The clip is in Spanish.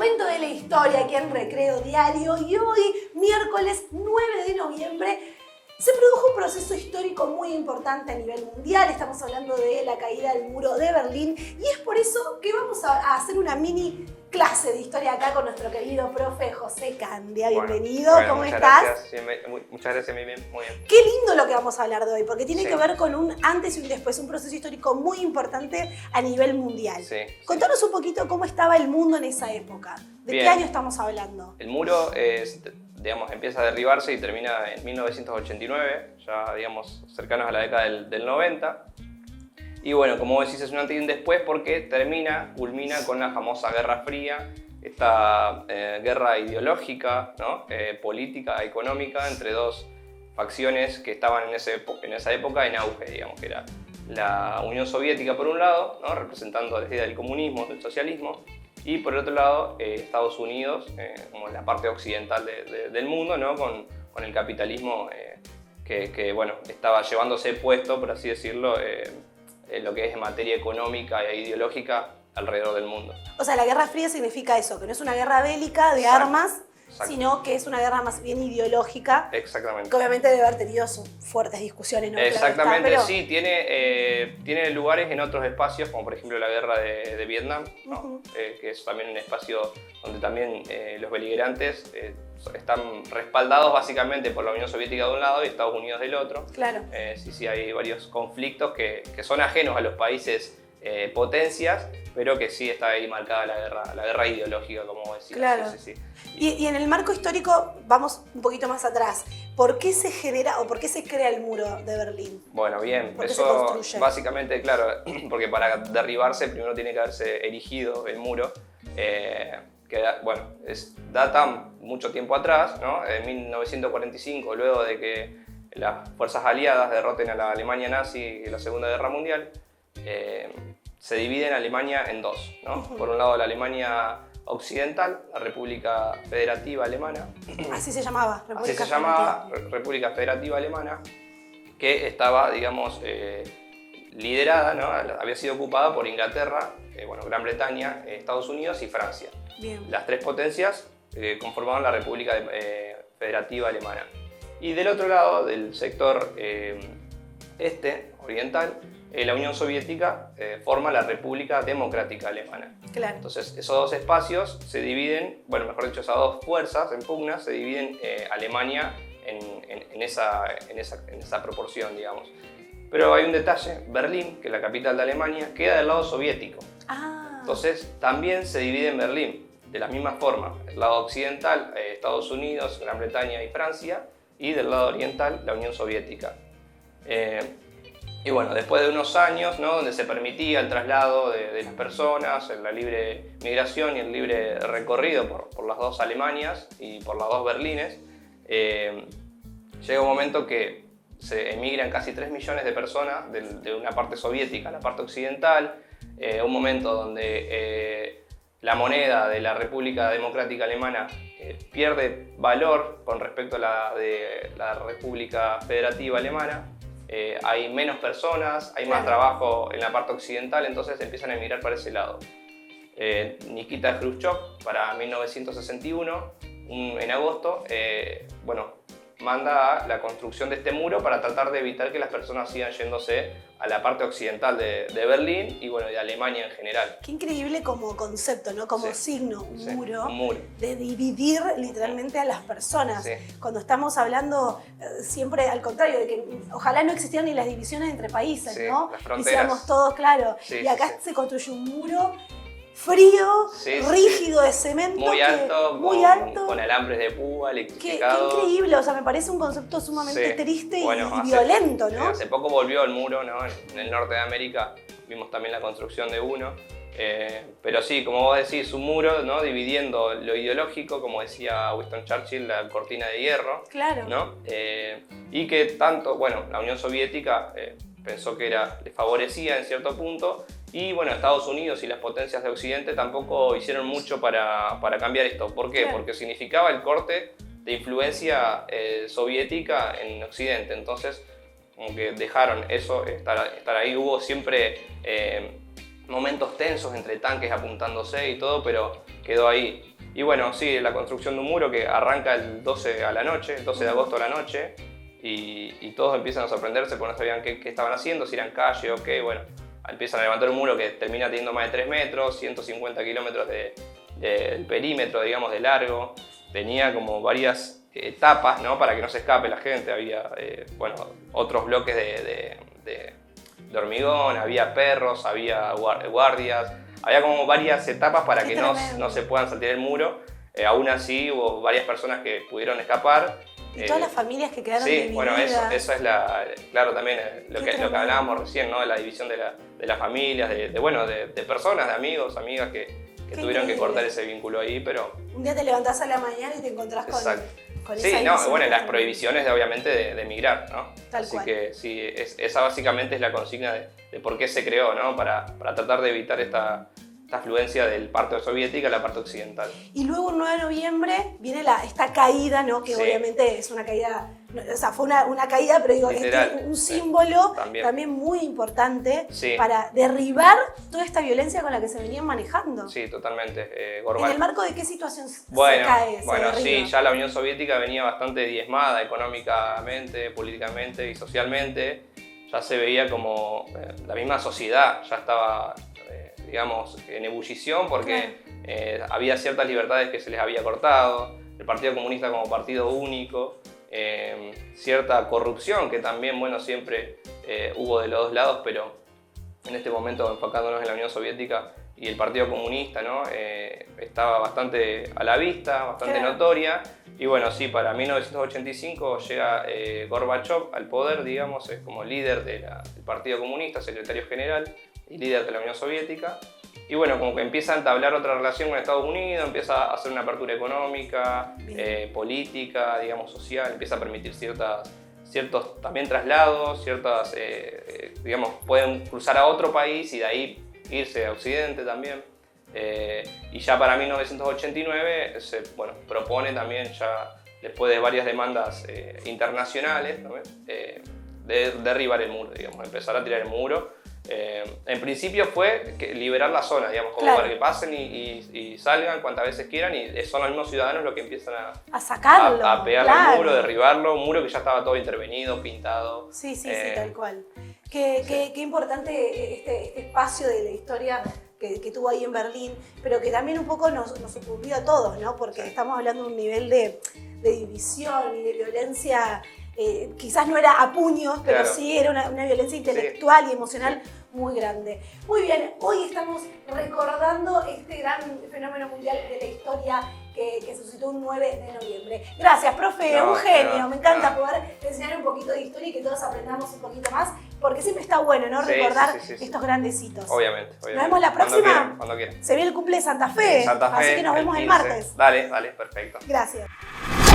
cuento de la historia aquí en Recreo Diario y hoy, miércoles 9 de noviembre, se produjo un proceso histórico muy importante a nivel mundial. Estamos hablando de la caída del muro de Berlín y es por eso que vamos a hacer una mini clase de historia acá con nuestro querido profe José Candia. Bienvenido, bueno, ¿cómo muchas estás? Gracias, muchas gracias, muy bien. Qué lindo lo que vamos a hablar de hoy, porque tiene que ver con un antes y un después, un proceso histórico muy importante a nivel mundial. Contanos un poquito cómo estaba el mundo en esa época. ¿De qué año estamos hablando? El muro empieza a derribarse y termina en 1989, ya digamos cercanos a la década del 90. Y bueno, como vos decís, es un antes y un después porque culmina con la famosa Guerra Fría, esta guerra ideológica, ¿no? Política, económica, entre dos facciones que estaban en esa época en auge, digamos, que era la Unión Soviética por un lado, ¿no? Representando la idea del comunismo, del socialismo, y por el otro lado Estados Unidos, como la parte occidental del mundo, ¿no? Con el capitalismo que bueno, estaba llevándose puesto, por así decirlo, lo que es en materia económica e ideológica alrededor del mundo. O sea, la Guerra Fría significa eso, que no es una guerra bélica de armas, sino que es una guerra más bien ideológica. Exactamente. Que obviamente debe haber tenido sus fuertes discusiones, ¿no? Exactamente, claro está, sí, tiene lugares en otros espacios, como por ejemplo la guerra de Vietnam, ¿no? Que es también un espacio donde también los beligerantes están respaldados básicamente por la Unión Soviética de un lado y Estados Unidos del otro. Claro. Sí, hay varios conflictos que son ajenos a los países potencias, pero que sí está ahí marcada la guerra ideológica, como vos decías. Claro. Sí. Y en el marco histórico, vamos un poquito más atrás. ¿Por qué se genera o por qué se crea el muro de Berlín? Bueno, bien, ¿Por qué eso se construye? básicamente, claro, porque para derribarse primero tiene que haberse erigido el muro, que bueno, data mucho tiempo atrás, ¿no? En 1945, luego de que las fuerzas aliadas derroten a la Alemania nazi en la Segunda Guerra Mundial, se divide Alemania en dos, ¿no? Por un lado la Alemania occidental, la República Federativa Alemana. Así se llamaba, República Federativa Alemana, que estaba, digamos, liderada, ¿no? Había sido ocupada por Inglaterra, Gran Bretaña, Estados Unidos y Francia. Bien. Las tres potencias conformaban la República Federativa Alemana. Y del otro lado, del sector oriental, la Unión Soviética forma la República Democrática Alemana. Claro. Entonces, esos dos espacios se dividen, mejor dicho, esas dos fuerzas en pugna se dividen Alemania en esa proporción, digamos. Pero hay un detalle: Berlín, que es la capital de Alemania, queda del lado soviético. Entonces, también se divide en Berlín, de la misma forma. El lado occidental, Estados Unidos, Gran Bretaña y Francia, y del lado oriental, la Unión Soviética. Y bueno, después de unos años, ¿no? Donde se permitía el traslado de las personas, la libre migración y el libre recorrido por las dos Alemanias y por las dos Berlines, llega un momento que se emigran casi 3 millones de personas de una parte soviética a la parte occidental, un momento donde la moneda de la República Democrática Alemana pierde valor con respecto a la de la República Federativa Alemana. Hay menos personas, hay más trabajo en la parte occidental, entonces empiezan a emigrar para ese lado. Nikita Khrushchev, para 1961, en agosto, manda a la construcción de este muro para tratar de evitar que las personas sigan yéndose a la parte occidental de Berlín y de Alemania en general. Qué increíble como concepto, ¿no? Como signo, un muro, de dividir literalmente a las personas. Cuando estamos hablando siempre al contrario, de que ojalá no existieran ni las divisiones entre países, ¿no? Las fronteras. Y seamos todos claros. Y acá se construye un muro frío, rígido, de cemento. Muy alto, con alambres de púa, electrificado. Qué increíble, o sea, me parece un concepto sumamente triste y violento, ¿no? Hace poco volvió el muro, ¿no? En el norte de América vimos también la construcción de uno. Pero sí, como vos decís, un muro, ¿no? Dividiendo lo ideológico, como decía Winston Churchill, la cortina de hierro. Claro. ¿No? Y que tanto, la Unión Soviética pensó que le favorecía en cierto punto. Y Estados Unidos y las potencias de Occidente tampoco hicieron mucho para cambiar esto. ¿Por qué? Porque significaba el corte de influencia soviética en Occidente. Entonces, como que dejaron eso estar ahí. Hubo siempre momentos tensos entre tanques apuntándose y todo, pero quedó ahí. Y bueno, sí, la construcción de un muro que arranca el 12 a la noche, el 12 de agosto a la noche, y todos empiezan a sorprenderse porque no sabían qué estaban haciendo, si eran calle o qué, bueno, empiezan a levantar un muro que termina teniendo más de 3 metros, 150 kilómetros del perímetro, digamos, de largo. Tenía como varias etapas, ¿no? Para que no se escape la gente. Había, bueno, otros bloques de hormigón, había perros, había guardias. Había como varias etapas para que no se puedan saltar el muro. Aún así hubo varias personas que pudieron escapar. Y todas las familias que quedaron Sí, divididas. bueno, eso es claro, también lo que hablábamos recién, ¿no? De la división de las familias, de personas, de amigos, amigas que tuvieron que cortar ese vínculo ahí, pero... Un día te levantás a la mañana y te encontrás con esa no, bueno, las prohibiciones obviamente de emigrar, ¿no? Así que sí, esa básicamente es la consigna de por qué se creó, ¿no? Para tratar de evitar esta afluencia del parte soviética a la parte occidental. Y luego el 9 de noviembre viene esta caída, ¿no? Que obviamente es una caída, o sea, fue una caída, pero digo, un símbolo también muy importante para derribar toda esta violencia con la que se venían manejando. Sí, totalmente. ¿En el marco de qué situación se cae? Bueno, sí, ya la Unión Soviética venía bastante diezmada económicamente, políticamente y socialmente. Ya se veía como la misma sociedad ya estaba... digamos, en ebullición porque había ciertas libertades que se les había cortado, el Partido Comunista como partido único, cierta corrupción que también, bueno, siempre hubo de los dos lados, pero en este momento enfocándonos en la Unión Soviética y el Partido Comunista, ¿no? Estaba bastante a la vista, bastante notoria. Y bueno, sí, para 1985 llega Gorbachev al poder, digamos, es como líder del Partido Comunista, secretario general y líder de la Unión Soviética. Y bueno, como que empieza a entablar otra relación con Estados Unidos, empieza a hacer una apertura económica, política, digamos, social, empieza a permitir ciertos también traslados, digamos, pueden cruzar a otro país y de ahí irse a Occidente también. Y ya para 1989 se propone también, ya después de varias demandas internacionales, ¿no? De derribar el muro, digamos, empezar a tirar el muro. En principio fue liberar la zona, digamos, como para que pasen y salgan cuantas veces quieran, y son los mismos ciudadanos los que empiezan a sacarlo, a pegarle al muro, derribarlo, un muro que ya estaba todo intervenido, pintado. Sí, tal cual. Qué importante este espacio de la historia que tuvo ahí en Berlín, pero que también un poco nos ocurrió a todos, ¿no? Porque estamos hablando de un nivel de división y de violencia. Quizás no era a puños, pero sí era una violencia intelectual y emocional muy grande. Muy bien, hoy estamos recordando este gran fenómeno mundial de la historia que suscitó un 9 de noviembre. Gracias, profe, un genio. Me encanta poder enseñar un poquito de historia y que todos aprendamos un poquito más, porque siempre está bueno, ¿no? Recordar estos grandes hitos. Obviamente. Nos vemos la próxima. Cuando quieran. Se viene el cumple de Santa Fe, así que nos vemos el martes. Dale, perfecto. Gracias.